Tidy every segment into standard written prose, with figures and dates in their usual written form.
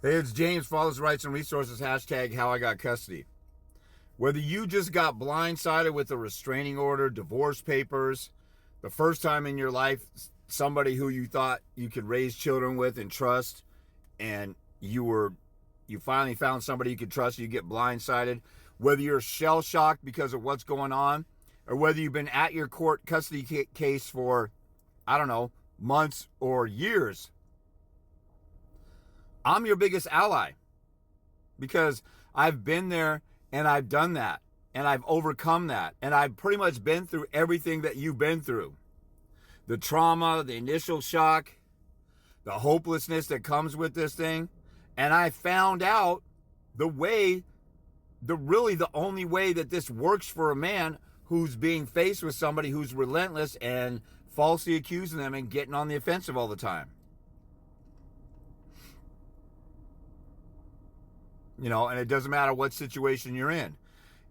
Hey, it's James, Father's Rights and Resources, hashtag how I got custody. Whether you just got blindsided with a restraining order, divorce papers, the first time in your life, somebody who you thought you could raise children with and trust, and you finally found somebody you could trust, you get blindsided, whether you're shell shocked because of what's going on, or whether you've been at your court custody case for, I don't know, months or years, I'm your biggest ally because I've been there and I've done that and I've overcome that. And I've pretty much been through everything that you've been through. The trauma, the initial shock, the hopelessness that comes with this thing. And I found out the only way that this works for a man who's being faced with somebody who's relentless and falsely accusing them and getting on the offensive all the time. And it doesn't matter what situation you're in.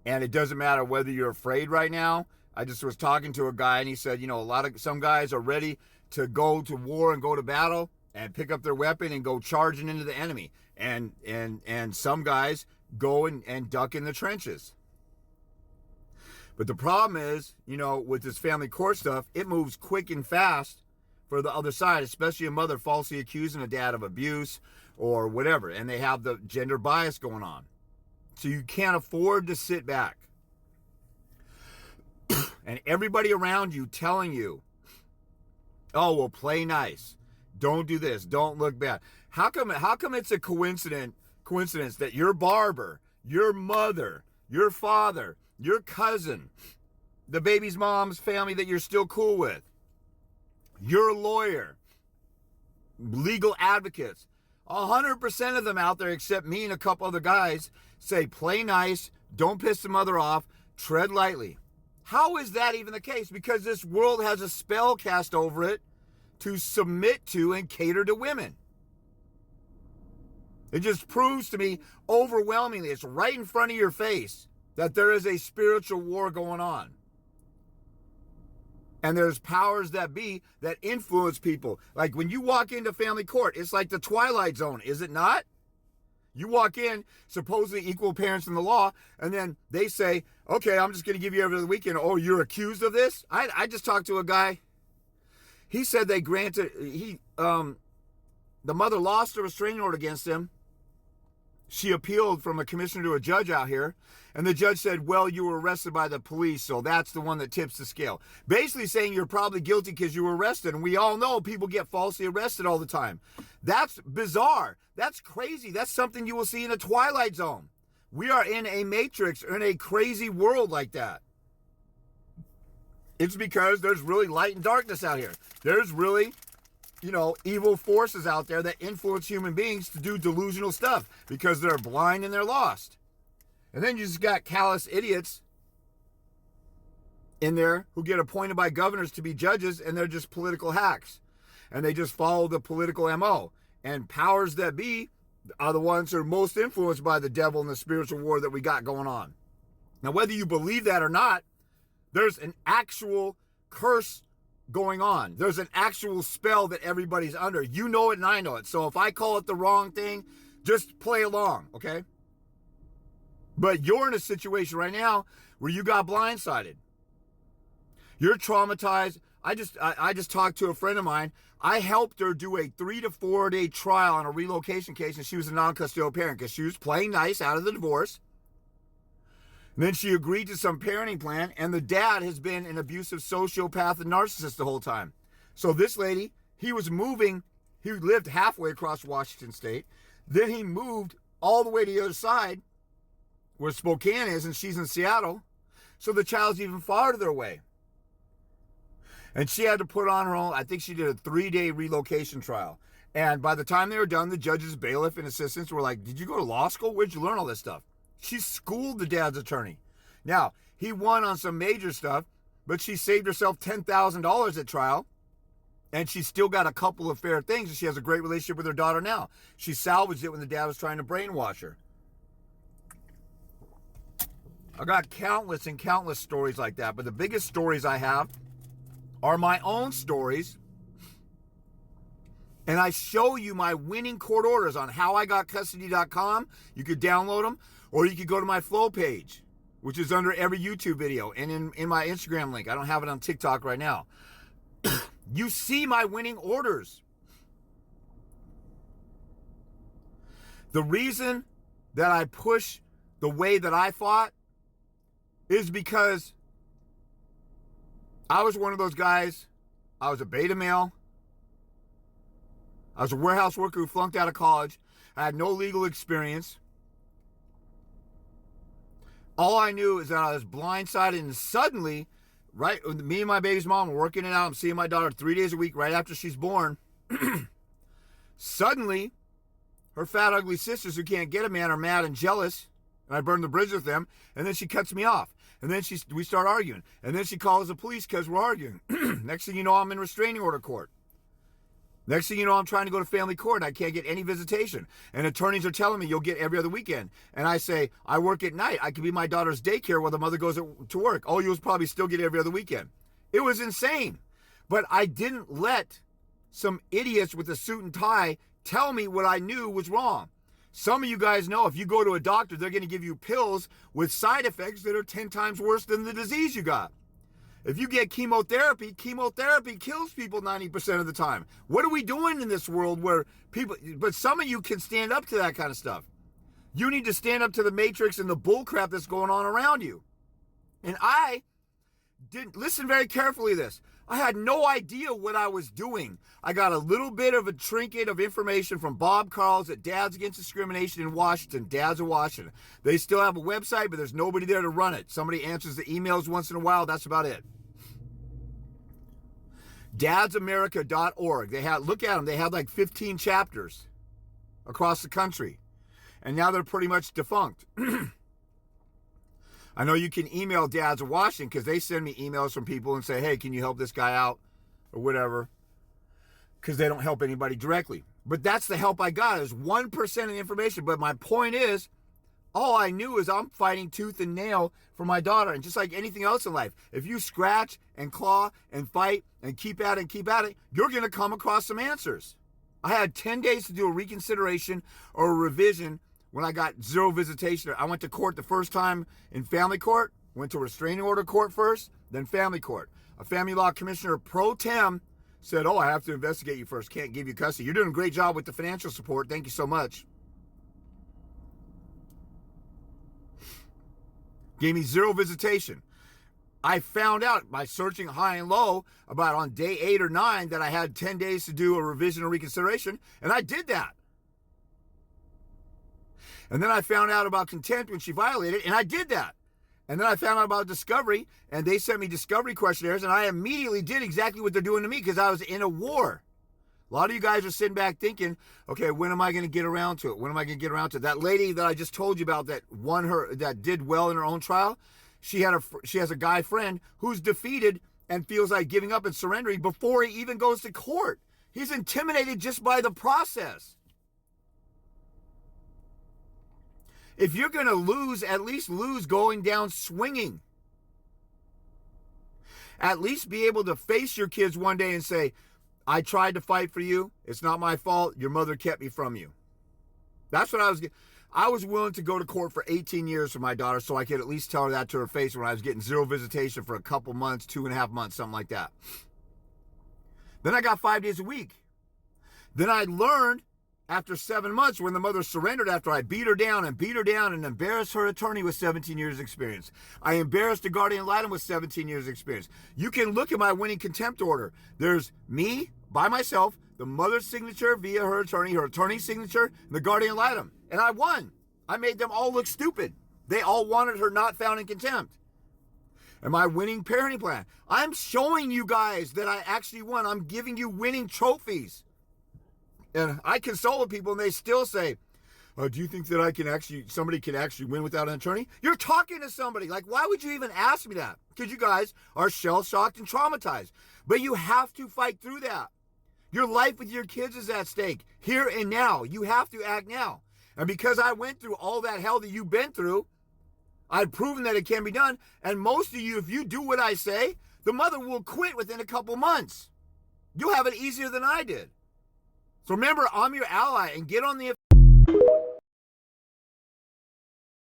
And it doesn't matter whether you're afraid right now. I just was talking to a guy and he said, some guys are ready to go to war and go to battle and pick up their weapon and go charging into the enemy. And some guys go and duck in the trenches. But the problem is, with this family court stuff, it moves quick and fast for the other side, especially a mother falsely accusing a dad of abuse or whatever, and they have the gender bias going on. So you can't afford to sit back. And everybody around you telling you, oh, well, play nice. Don't do this. Don't look bad. How come it's a coincidence that your barber, your mother, your father, your cousin, the baby's mom's family that you're still cool with, your lawyer, legal advocates, 100% of them out there except me and a couple other guys say play nice, don't piss the mother off, tread lightly. How is that even the case? Because this world has a spell cast over it to submit to and cater to women. It just proves to me overwhelmingly, it's right in front of your face, that there is a spiritual war going on. And there's powers that be that influence people. Like when you walk into family court, it's like the Twilight Zone, is it not? You walk in, supposedly equal parents in the law, and then they say, okay, I'm just going to give you every weekend. Oh, you're accused of this? I just talked to a guy. He said they granted, the mother lost a restraining order against him. She appealed from a commissioner to a judge out here, and the judge said, well, you were arrested by the police, so that's the one that tips the scale. Basically saying you're probably guilty because you were arrested, and we all know people get falsely arrested all the time. That's bizarre. That's crazy. That's something you will see in a Twilight Zone. We are in a matrix or in a crazy world like that. It's because there's really light and darkness out here. There's really evil forces out there that influence human beings to do delusional stuff because they're blind and they're lost. And then you just got callous idiots in there who get appointed by governors to be judges, and they're just political hacks. And they just follow the political MO. And powers that be are the ones who are most influenced by the devil and the spiritual war that we got going on. Now, whether you believe that or not, there's an actual curse going on. There's an actual spell that everybody's under. You know it and I know it. So if I call it the wrong thing, just play along, okay? But you're in a situation right now where you got blindsided. You're traumatized. I just talked to a friend of mine. I helped her do a 3 to 4 day trial on a relocation case, and she was a non-custodial parent because she was playing nice out of the divorce. And then she agreed to some parenting plan, and the dad has been an abusive sociopath and narcissist the whole time. So this lady, he lived halfway across Washington State. Then he moved all the way to the other side where Spokane is, and she's in Seattle. So the child's even farther away. And she had to put on her own, I think she did a 3-day relocation trial. And by the time they were done, the judges, bailiff, and assistants were like, did you go to law school? Where'd you learn all this stuff? She schooled the dad's attorney. Now, he won on some major stuff, but she saved herself $10,000 at trial, and she still got a couple of fair things, and she has a great relationship with her daughter now. She salvaged it when the dad was trying to brainwash her. I got countless and countless stories like that, but the biggest stories I have are my own stories And I show you my winning court orders on howigotcustody.com. You could download them, or you could go to my Flow page, which is under every YouTube video, and in my Instagram link. I don't have it on TikTok right now. You see my winning orders. The reason that I push the way that I fought is because I was one of those guys. I was a beta male. I was a warehouse worker who flunked out of college. I had no legal experience. All I knew is that I was blindsided, and suddenly, right, me and my baby's mom were working it out. I'm seeing my daughter 3 days a week right after she's born. Suddenly, her fat, ugly sisters who can't get a man are mad and jealous, and I burn the bridge with them, and then she cuts me off. And then we start arguing. And then she calls the police because we're arguing. Next thing you know, I'm in restraining order court. Next thing you know, I'm trying to go to family court and I can't get any visitation. And attorneys are telling me you'll get every other weekend. And I say, I work at night. I could be my daughter's daycare while the mother goes to work. Oh, you'll probably still get every other weekend. It was insane. But I didn't let some idiots with a suit and tie tell me what I knew was wrong. Some of you guys know if you go to a doctor, they're going to give you pills with side effects that are 10 times worse than the disease you got. If you get chemotherapy, chemotherapy kills people 90% of the time. What are we doing in this world where people, but some of you can stand up to that kind of stuff. You need to stand up to the matrix and the bullcrap that's going on around you. And I didn't, listen very carefully to this. I had no idea what I was doing. I got a little bit of a trinket of information from Bob Carls at Dads Against Discrimination in Washington, Dads of Washington. They still have a website, but there's nobody there to run it. Somebody answers the emails once in a while. That's about it. dadsamerica.org. They had, look at them. They had like 15 chapters across the country. And now they're pretty much defunct. I know you can email Dads of Washington because they send me emails from people and say, hey, can you help this guy out or whatever, because they don't help anybody directly. But that's the help I got. It was 1% of the information. But my point is, all I knew is I'm fighting tooth and nail for my daughter. And just like anything else in life, if you scratch and claw and fight and keep at it, you're going to come across some answers. I had 10 days to do a reconsideration or a revision when I got zero visitation. I went to court the first time in family court, went to restraining order court first, then family court. A family law commissioner pro tem said, oh, I have to investigate you first. Can't give you custody. You're doing a great job with the financial support. Thank you so much. Gave me zero visitation. I found out by searching high and low about on day 8 or 9 that I had 10 days to do a revision or reconsideration, and I did that. And then I found out about contempt when she violated, and I did that. And then I found out about discovery, and they sent me discovery questionnaires, and I immediately did exactly what they're doing to me because I was in a war. A lot of you guys are sitting back thinking, okay, when am I going to get around to it? When am I going to get around to it? That lady that I just told you about that won her, that did well in her own trial, she has a guy friend who's defeated and feels like giving up and surrendering before he even goes to court. He's intimidated just by the process. If you're going to lose, at least lose going down swinging. At least be able to face your kids one day and say, I tried to fight for you. It's not my fault. Your mother kept me from you. That's what I was willing to go to court for 18 years for my daughter so I could at least tell her that to her face when I was getting zero visitation for a couple months, 2.5 months, something like that. Then I got 5 days a week. Then I learned after 7 months when the mother surrendered after I beat her down and embarrassed her attorney with 17 years experience. I embarrassed the guardian ad litem with 17 years experience. You can look at my winning contempt order. There's me by myself, the mother's signature via her attorney's signature, and the guardian ad litem. And I won. I made them all look stupid. They all wanted her not found in contempt. And my winning parenting plan. I'm showing you guys that I actually won. I'm giving you winning trophies. And I consult with people and they still say, do you think that somebody can actually win without an attorney? You're talking to somebody. Like, why would you even ask me that? Because you guys are shell-shocked and traumatized. But you have to fight through that. Your life with your kids is at stake. Here and now. You have to act now. And because I went through all that hell that you've been through, I've proven that it can be done. And most of you, if you do what I say, the mother will quit within a couple months. You'll have it easier than I did. So remember, I'm your ally, and get on the